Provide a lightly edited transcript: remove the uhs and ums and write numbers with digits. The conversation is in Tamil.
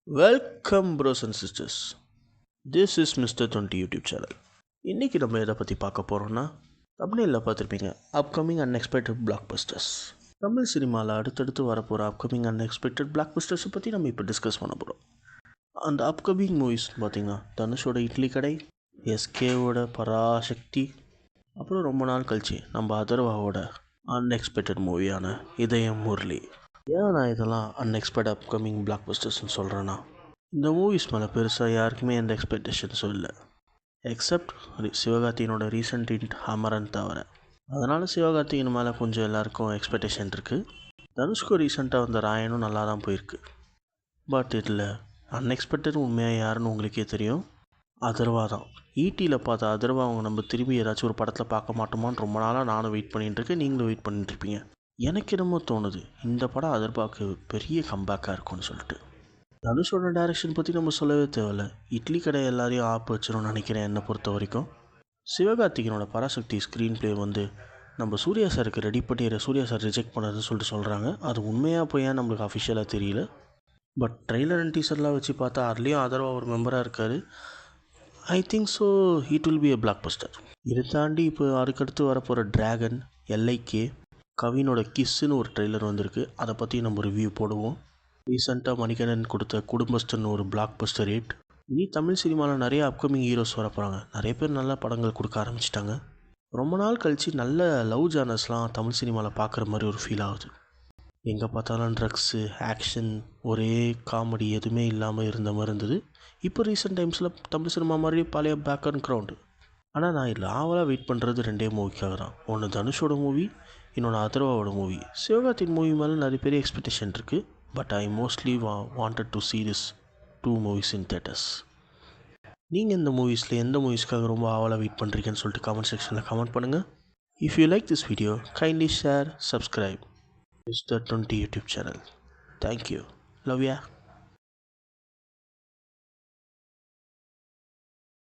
Welcome, bros and sisters. This is Mr. 20 YouTube channel. இன்றைக்கி நம்ம எதை பற்றி பார்க்க போகிறோன்னா, தமிழில் பார்த்துருப்பீங்க, upcoming unexpected blockbusters. Tamil சினிமாவில் அடுத்தடுத்து வரப்போகிற அப்கமிங் அன்எக்ஸ்பெக்டட் பிளாக் பஸ்டர்ஸை பற்றி நம்ம இப்போ டிஸ்கஸ் பண்ண போகிறோம். அந்த அப்கமிங் மூவிஸ் பார்த்திங்கன்னா, தனுஷோட இட்லி கடை, எஸ்கேவோட பராசக்தி, அப்புறம் ரொம்ப நாள் கழிச்சு நம்ம அதர்வாவோட அன்எக்ஸ்பெக்டட் மூவியான இதயம் முரளி. ஏன் நான் இதெல்லாம் அன்எக்ஸ்பெக்ட் அப்கமிங் பிளாக் பஸ்டர்ஸ்னு சொல்கிறேன்னா, இந்த மூவிஸ் மேலே பெருசாக யாருக்குமே எந்த எக்ஸ்பெக்டேஷன்ஸும் இல்லை, எக்ஸப்ட் சிவகார்த்திகனோட ரீசன்ட் இன்ட் அமரன் தவிர. அதனால் சிவகார்த்திகன் மேலே கொஞ்சம் எல்லாருக்கும் எக்ஸ்பெக்டேஷன் இருக்குது. தனுஷ்க்கு ரீசெண்டாக வந்த ராயனும் நல்லா தான் போயிருக்கு. பட் இதில் அன்எக்ஸ்பெக்டட் உண்மையாக யாருன்னு உங்களுக்கே தெரியும், அதர்வா தான். ஈட்டியில் பார்த்த அதர்வா அவங்க நம்ம திரும்பி ஏதாச்சும் ஒரு படத்தில் பார்க்க மாட்டோமான்னு ரொம்ப நாளாக நானும் வெயிட் பண்ணிட்டுருக்கேன், நீங்களும் வெயிட் பண்ணிட்டுருப்பீங்க. எனக்கு என்னமோ தோணுது, இந்த படம் அதர்வாக்கு பெரிய கம்பேக்காக இருக்கும்னு சொல்லிட்டு. தனுஷோட டைரக்ஷன் பற்றி நம்ம சொல்லவே தேவையில்லை, இட்லி கடை எல்லாரையும் ஆப்பு வச்சிடும்னு நினைக்கிறேன். என்னை பொறுத்த வரைக்கும் சிவகார்த்திகனோட பராசக்தி ஸ்க்ரீன் ப்ளே நம்ம சூர்யா சாருக்கு ரெடி பண்ணி சூர்யா சார் ரிஜெக்ட் பண்ணதுன்னு சொல்லிட்டு சொல்கிறாங்க. அது உண்மையாக போய் ஏன் நம்மளுக்கு அஃபிஷியலாக தெரியல. பட் ட்ரெய்லர் அண்ட் டீசர்லாம் வச்சு பார்த்தா அதுலேயும் அதர்வா ஒரு மெம்பராக இருக்கார். I think so it will be a black Bastar. இதை தாண்டி இப்போ அதுக்கடுத்து வரப்போகிற டிராகன், எல்ஐகே, கவினோட கிஸ்ஸுன்னு ஒரு ட்ரெய்லர் வந்திருக்கு. அதை பற்றி நம்ம ரிவ்யூ போடுவோம். ரீசெண்டாக மணிகண்டன் கொடுத்த குடும்பஸ்தன் ஒரு பிளாக் பஸ்டர் ஹிட். இனி தமிழ் சினிமாவில் நிறைய அப்கமிங் ஹீரோஸ் வர போகிறாங்க. நிறைய பேர் நல்ல படங்கள் கொடுக்க ஆரம்பிச்சிட்டாங்க. ரொம்ப நாள் கழித்து நல்ல லவ் ஜானர்ஸ்லாம் தமிழ் சினிமாவில் பார்க்குற மாதிரி ஒரு ஃபீல் ஆகுது. எங்கே பார்த்தாலும் ட்ரக்ஸு, ஆக்ஷன், ஒரே காமெடி எதுவுமே இல்லாமல் இருந்த மாதிரி இருந்தது. இப்போ ரீசெண்ட் டைம்ஸில் தமிழ் சினிமா மாதிரி பழைய பேக் அண்ட் கிரவுண்டு. ஆனால் நான் இதில் ஆவலாக வெயிட் பண்ணுறது ரெண்டே மூவிக்காக தான். ஒன்று தனுஷோட மூவி, இன்னொன்று அதர்வாவோட மூவி. சிவகார்த்திகன் மூவி மேலே நிறைய பெரிய எக்ஸ்பெக்டேஷன் இருக்குது. But I mostly wanted to see this 2 movies in theaters. நீங்கள் இந்த மூவிஸில் எந்த மூவிஸ்க்காக ரொம்ப ஆவலாக வெயிட் பண்ணுறீங்கன்னு சொல்லிட்டு கமெண்ட் செக்ஷனில் கமெண்ட் பண்ணுங்கள். If you like this video, kindly share, subscribe Mr. 20 YouTube channel. Thank you. Love yeah.